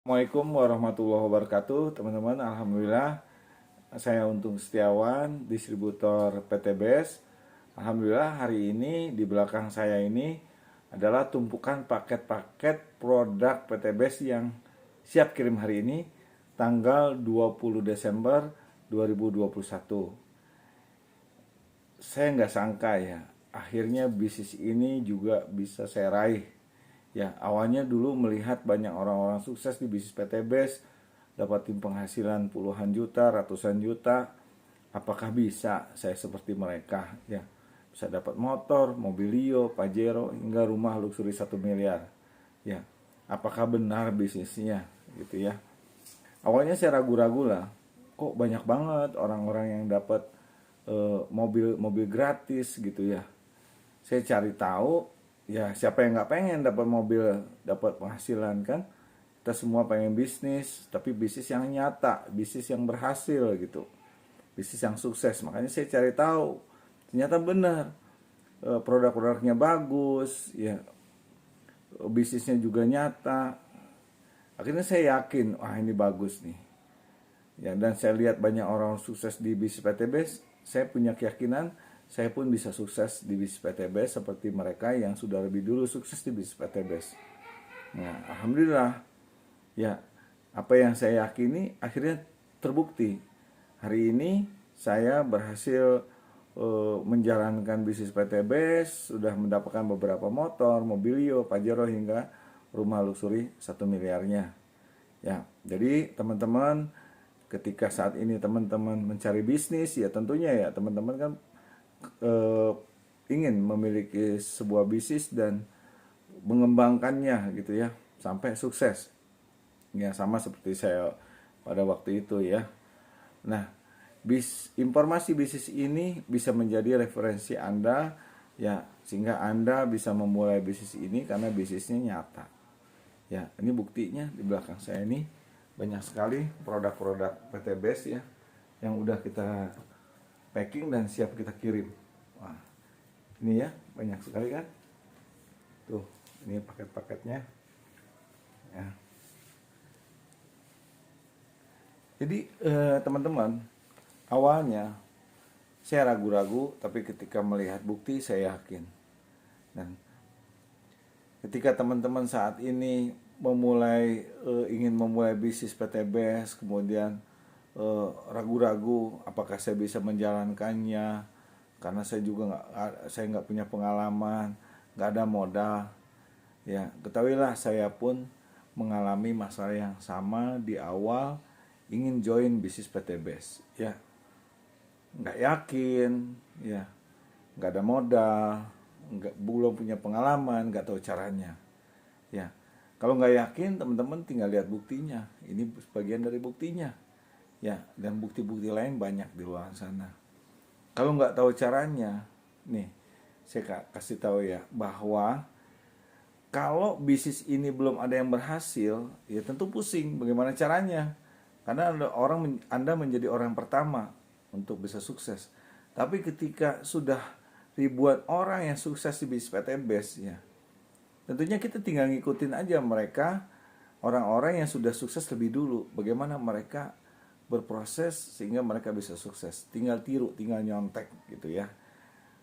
Assalamualaikum warahmatullahi wabarakatuh, teman-teman. Alhamdulillah, saya Untung Setiawan, distributor PT BES. Alhamdulillah, hari ini di belakang saya ini adalah tumpukan paket-paket produk PT BES yang siap kirim hari ini, tanggal 20 Desember 2021. Saya nggak sangka ya, akhirnya bisnis ini juga bisa saya raih. Ya, awalnya dulu melihat banyak orang-orang sukses di bisnis PT BES, dapatin penghasilan puluhan juta, ratusan juta. Apakah bisa saya seperti mereka? Ya, bisa dapat motor, mobilio, pajero, hingga rumah luxury 1 miliar. Ya, apakah benar bisnisnya? Gitu ya. Awalnya saya ragu-ragu lah, kok banyak banget orang-orang yang dapat mobil-mobil gratis gitu ya. Saya cari tahu, ya siapa yang nggak pengen dapat mobil, dapat penghasilan kan. Kita semua pengen bisnis, tapi bisnis yang nyata, bisnis yang berhasil gitu, bisnis yang sukses. Makanya saya cari tahu, ternyata benar, produk-produknya bagus ya, bisnisnya juga nyata. Akhirnya saya yakin, wah ini bagus nih ya. Dan saya lihat banyak orang sukses di bisnis PTB, saya punya keyakinan saya pun bisa sukses di bisnis PTB seperti mereka yang sudah lebih dulu sukses di bisnis PTB. Nah, alhamdulillah ya, apa yang saya yakini akhirnya terbukti. Hari ini saya berhasil menjalankan bisnis PTB, sudah mendapatkan beberapa motor, mobilio, pajero, hingga rumah luxury 1 miliarnya. Ya, jadi teman-teman, ketika saat ini teman-teman mencari bisnis, ya tentunya ya teman-teman kan ingin memiliki sebuah bisnis dan mengembangkannya gitu ya sampai sukses. Ya sama seperti saya pada waktu itu ya. Nah, informasi bisnis ini bisa menjadi referensi Anda ya, sehingga Anda bisa memulai bisnis ini karena bisnisnya nyata. Ya, ini buktinya di belakang saya ini banyak sekali produk-produk PT BES ya yang udah kita packing dan siap kita kirim. Wah, ini ya banyak sekali kan. Tuh, ini paket-paketnya. Ya. Jadi teman-teman, awalnya saya ragu-ragu, tapi ketika melihat bukti saya yakin. Dan ketika teman-teman saat ini ingin memulai bisnis PTBS, kemudian ragu-ragu apakah saya bisa menjalankannya karena saya nggak punya pengalaman, nggak ada modal. Ya, ketahuilah saya pun mengalami masalah yang sama di awal ingin join bisnis PTBS. Ya, nggak yakin, ya, nggak ada modal, belum punya pengalaman, nggak tahu caranya. Ya, kalau nggak yakin, teman-teman tinggal lihat buktinya. Ini sebagian dari buktinya. Ya, dan bukti-bukti lain banyak di luar sana. Kalau nggak tahu caranya, nih, saya kasih tahu ya, bahwa kalau bisnis ini belum ada yang berhasil, ya tentu pusing bagaimana caranya. Karena Anda menjadi orang pertama untuk bisa sukses. Tapi ketika sudah ribuan orang yang sukses di bisnis PT Best ya, tentunya kita tinggal ngikutin aja mereka, orang-orang yang sudah sukses lebih dulu, bagaimana mereka berproses sehingga mereka bisa sukses. Tinggal tiru, tinggal nyontek gitu ya.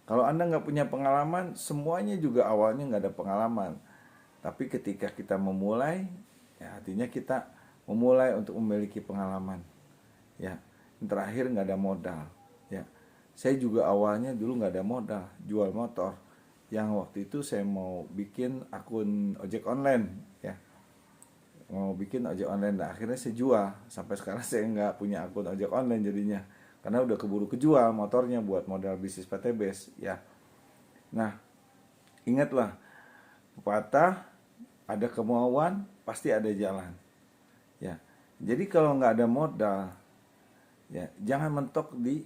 Kalau Anda nggak punya pengalaman, semuanya juga awalnya nggak ada pengalaman. Tapi ketika kita memulai, ya artinya kita memulai untuk memiliki pengalaman. Ya, yang terakhir nggak ada modal. Ya, saya juga awalnya dulu nggak ada modal, jual motor. Yang waktu itu saya mau bikin akun ojek online, ya, mau bikin ojek online. Nah, akhirnya saya jual. Sampai sekarang saya nggak punya akun ojek online jadinya, karena udah keburu kejual motornya buat modal bisnis PTBS. Ya, nah ingatlah pepatah, ada kemauan pasti ada jalan. Ya, jadi kalau nggak ada modal, ya jangan mentok di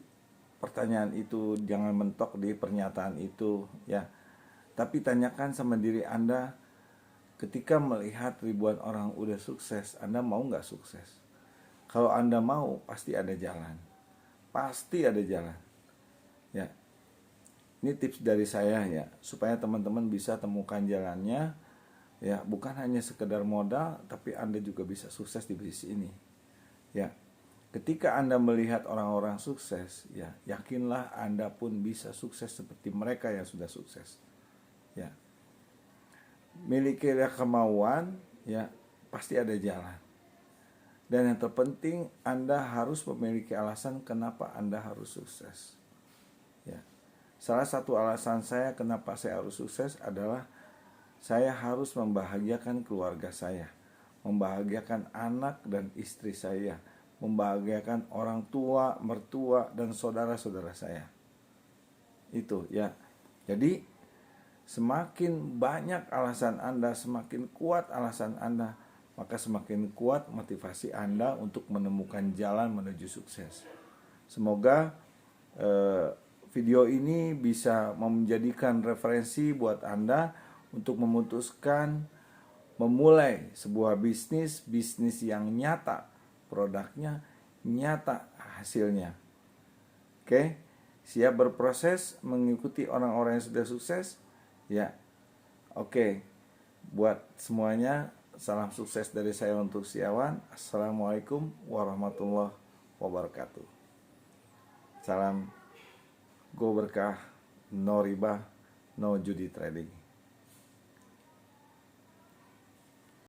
pertanyaan itu, jangan mentok di pernyataan itu, ya. Tapi tanyakan sama diri Anda, ketika melihat ribuan orang udah sukses, Anda mau nggak sukses? Kalau Anda mau, pasti ada jalan, pasti ada jalan. Ya, ini tips dari saya ya, supaya teman-teman bisa temukan jalannya. Ya, bukan hanya sekedar modal, tapi Anda juga bisa sukses di bisnis ini. Ya, ketika Anda melihat orang-orang sukses, ya, yakinlah Anda pun bisa sukses seperti mereka yang sudah sukses. Ya, milikilah kemauan, ya, pasti ada jalan. Dan yang terpenting, Anda harus memiliki alasan kenapa Anda harus sukses. Ya. Salah satu alasan saya kenapa saya harus sukses adalah saya harus membahagiakan keluarga saya, membahagiakan anak dan istri saya, membahagiakan orang tua, mertua, dan saudara-saudara saya. Itu ya. Jadi semakin banyak alasan Anda, semakin kuat alasan Anda, maka semakin kuat motivasi Anda untuk menemukan jalan menuju sukses. Semoga video ini bisa menjadikan referensi buat Anda untuk memutuskan memulai sebuah bisnis yang nyata, produknya nyata, hasilnya. Oke, siap berproses mengikuti orang-orang yang sudah sukses? Ya, oke. Buat semuanya, salam sukses dari saya untuk Siawan. Assalamualaikum warahmatullahi wabarakatuh. Salam go berkah, no riba, no judi trading.